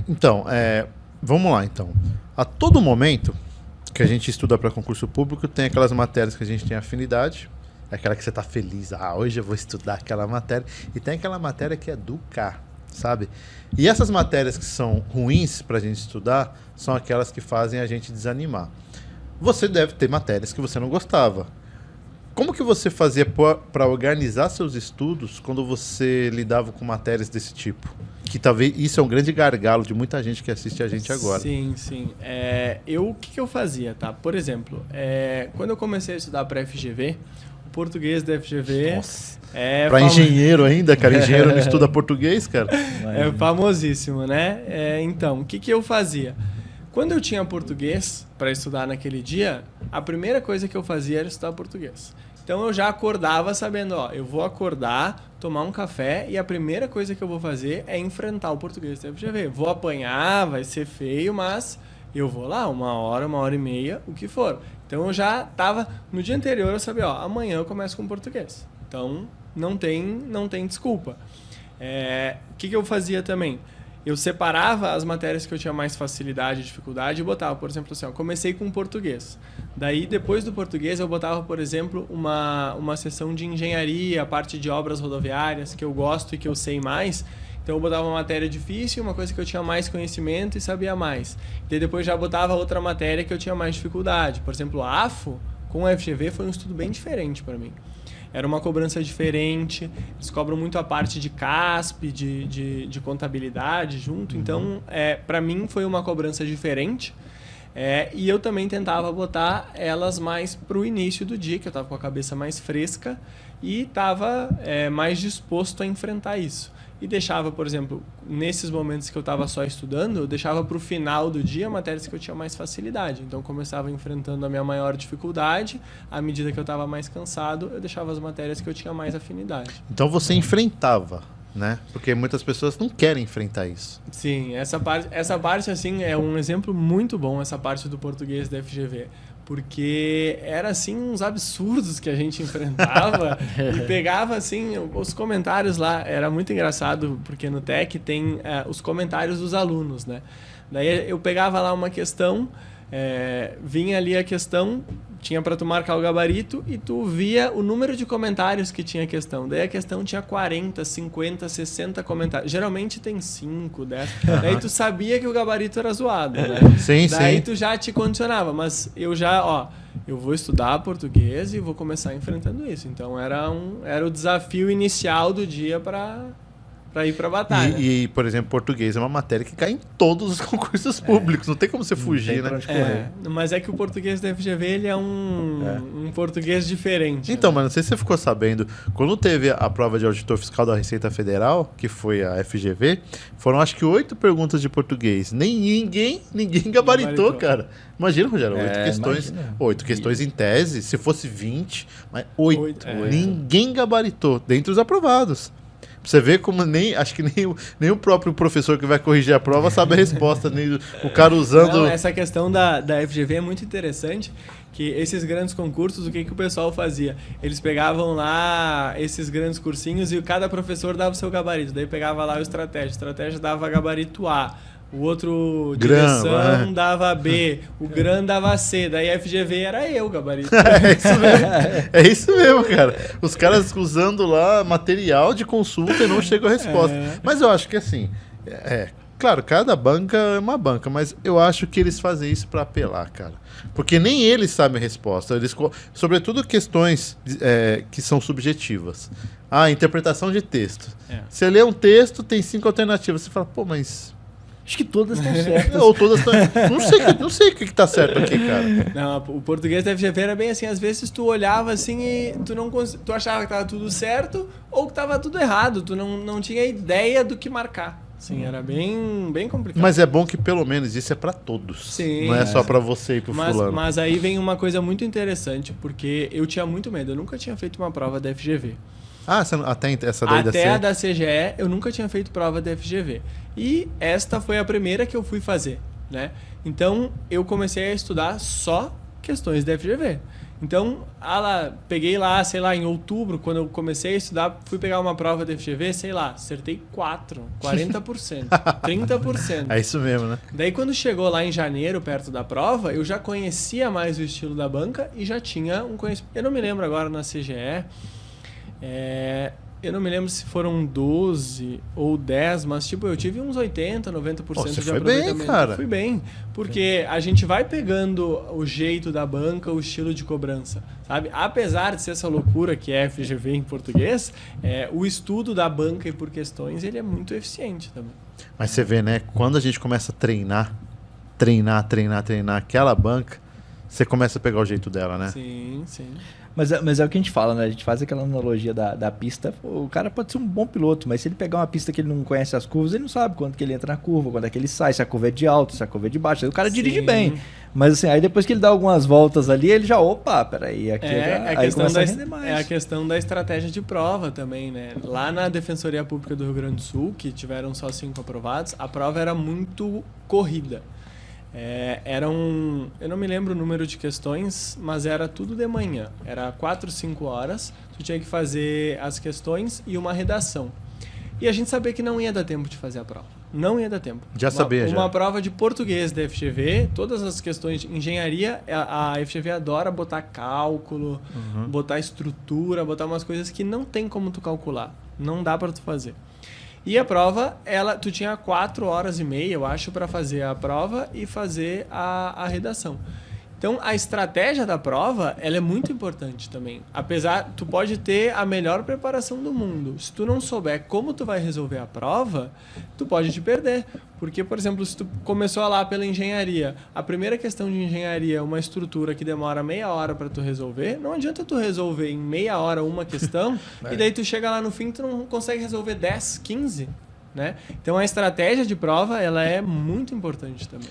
Então, vamos lá, então. A todo momento que a gente estuda para concurso público, tem aquelas matérias que a gente tem afinidade, é aquela que você está feliz, hoje eu vou estudar aquela matéria, e tem aquela matéria que é do K, sabe? E essas matérias que são ruins para a gente estudar, são aquelas que fazem a gente desanimar. Você deve ter matérias que você não gostava. Como que você fazia para organizar seus estudos quando você lidava com matérias desse tipo? Que talvez isso é um grande gargalo de muita gente que assiste a gente agora. Sim. O que eu fazia, tá? Por exemplo, quando eu comecei a estudar para FGV, o português da FGV... Nossa. Para engenheiro ainda, cara. Engenheiro não estuda português, cara. É famosíssimo, né? Então, o que eu fazia? Quando eu tinha português para estudar naquele dia, a primeira coisa que eu fazia era estudar português. Então eu já acordava sabendo, eu vou acordar, tomar um café e a primeira coisa que eu vou fazer é enfrentar o português da FGV. Vou apanhar, vai ser feio, mas eu vou lá, 1 hora, 1 hora e meia, o que for. Então eu já estava, no dia anterior eu sabia, amanhã eu começo com português. Então não tem desculpa. O que eu fazia também? Eu separava as matérias que eu tinha mais facilidade e dificuldade e botava, por exemplo, assim, comecei com português. Daí, depois do português, eu botava, por exemplo, uma sessão de engenharia, a parte de obras rodoviárias, que eu gosto e que eu sei mais. Então, eu botava uma matéria difícil, uma coisa que eu tinha mais conhecimento e sabia mais. Daí, depois, já botava outra matéria que eu tinha mais dificuldade. Por exemplo, a AFO, com a FGV, foi um estudo bem diferente para mim. Era uma cobrança diferente, eles cobram muito a parte de CASP, de contabilidade junto. Então, para mim, foi uma cobrança diferente. E eu também tentava botar elas mais para o início do dia, que eu estava com a cabeça mais fresca e estava mais disposto a enfrentar isso. E deixava, por exemplo, nesses momentos que eu estava só estudando, eu deixava para o final do dia matérias que eu tinha mais facilidade. Então, começava enfrentando a minha maior dificuldade, à medida que eu estava mais cansado, eu deixava as matérias que eu tinha mais afinidade. Então, você enfrentava, né? Porque muitas pessoas não querem enfrentar isso. Sim, essa parte assim, é um exemplo muito bom, essa parte do português da FGV. Porque era assim uns absurdos que a gente enfrentava e pegava assim os comentários lá, era muito engraçado porque no TEC tem os comentários dos alunos, né? Daí eu pegava lá uma questão, vinha ali a questão, tinha para tu marcar o gabarito e tu via o número de comentários que tinha a questão. Daí a questão tinha 40, 50, 60 comentários. Geralmente tem 5, 10. Daí tu sabia que o gabarito era zoado, né? Sim, Daí sim. tu já te condicionava. Mas eu já, eu vou estudar português e vou começar enfrentando isso. Então era o desafio inicial do dia para ir para a batalha. E, por exemplo, português é uma matéria que cai em todos os concursos públicos. Não tem como você fugir, né? Mas é que o português da FGV ele é um português diferente. Então, né? mas não sei se você ficou sabendo, quando teve a prova de auditor fiscal da Receita Federal, que foi a FGV, foram acho que 8 perguntas de português. Ninguém gabaritou, cara. Imagina, Rogério, 8 questões. Imagina. 8 questões em tese, se fosse 20, mas 8. Ninguém gabaritou, dentre os aprovados. Você vê como acho que nem o próprio professor que vai corrigir a prova sabe a resposta, nem o cara usando... Não, essa questão da FGV é muito interessante, que esses grandes concursos, o que o pessoal fazia? Eles pegavam lá esses grandes cursinhos e cada professor dava o seu gabarito, daí pegava lá o estratégia dava gabarito A, o outro direção dava B, o GRAM dava C, daí a FGV era eu, gabarito. É isso mesmo, cara. Os caras usando lá material de consulta e não chegam a resposta. Mas eu acho que assim, claro, cada banca é uma banca, mas eu acho que eles fazem isso para apelar, cara. Porque nem eles sabem a resposta. Sobretudo questões que são subjetivas. Interpretação de texto. Você lê um texto, tem 5 alternativas. Você fala, mas... Acho que todas estão certas. Ou todas estão... Não sei o que está certo aqui, cara. Não, o português da FGV era bem assim, às vezes tu olhava assim e tu achava que estava tudo certo ou que estava tudo errado, tu não tinha ideia do que marcar. Sim, era bem complicado. Mas é bom que pelo menos isso é para todos. Sim, não é só para você e pro fulano. Mas aí vem uma coisa muito interessante, porque eu tinha muito medo, eu nunca tinha feito uma prova da FGV. Até essa daí até a da CGE, eu nunca tinha feito prova da FGV. E esta foi a primeira que eu fui fazer, né? Então, eu comecei a estudar só questões da FGV. Então, peguei lá, sei lá, em outubro, quando eu comecei a estudar, fui pegar uma prova de FGV, sei lá, acertei 4, 40%, 30%. É isso mesmo, né? Daí quando chegou lá em janeiro, perto da prova, eu já conhecia mais o estilo da banca e já tinha um conhecimento. Eu não me lembro agora na CGE, eu não me lembro se foram 12 ou 10, mas tipo, eu tive uns 80, 90% Você de foi aproveitamento. bem, cara. Fui bem, porque a gente vai pegando o jeito da banca, o estilo de cobrança, sabe? Apesar de ser essa loucura que é FGV em português, o estudo da banca e por questões, ele é muito eficiente também. Mas você vê, né? Quando a gente começa a treinar aquela banca, você começa a pegar o jeito dela, né? Sim, sim. Mas é o que a gente fala, né? A gente faz aquela analogia da pista. O cara pode ser um bom piloto, mas se ele pegar uma pista que ele não conhece as curvas, ele não sabe quando que ele entra na curva, quando é que ele sai, se a curva é de alta, se a curva é de baixo. Aí o cara dirige bem. Mas assim, aí depois que ele dá algumas voltas ali, ele já, peraí, aqui aí começa a render mais. É a questão da estratégia de prova também, né? Lá na Defensoria Pública do Rio Grande do Sul, que tiveram só 5 aprovados, a prova era muito corrida. Eu não me lembro o número de questões, mas era tudo de manhã. Era 4, 5 horas, tu tinha que fazer as questões e uma redação. E a gente sabia que não ia dar tempo de fazer a prova. Não ia dar tempo. Uma prova de português da FGV, todas as questões de engenharia, a FGV adora botar cálculo, botar estrutura, botar umas coisas que não tem como tu calcular. Não dá para tu fazer. E a prova, tu tinha 4 horas e meia, eu acho, para fazer a prova e fazer a redação. Então, a estratégia da prova, ela é muito importante também. Apesar, tu pode ter a melhor preparação do mundo. Se tu não souber como tu vai resolver a prova, tu pode te perder. Porque, por exemplo, se tu começou lá pela engenharia, a primeira questão de engenharia é uma estrutura que demora meia hora para tu resolver, não adianta tu resolver em meia hora uma questão e daí tu chega lá no fim e tu não consegue resolver 10, 15, né? Então, a estratégia de prova, ela é muito importante também.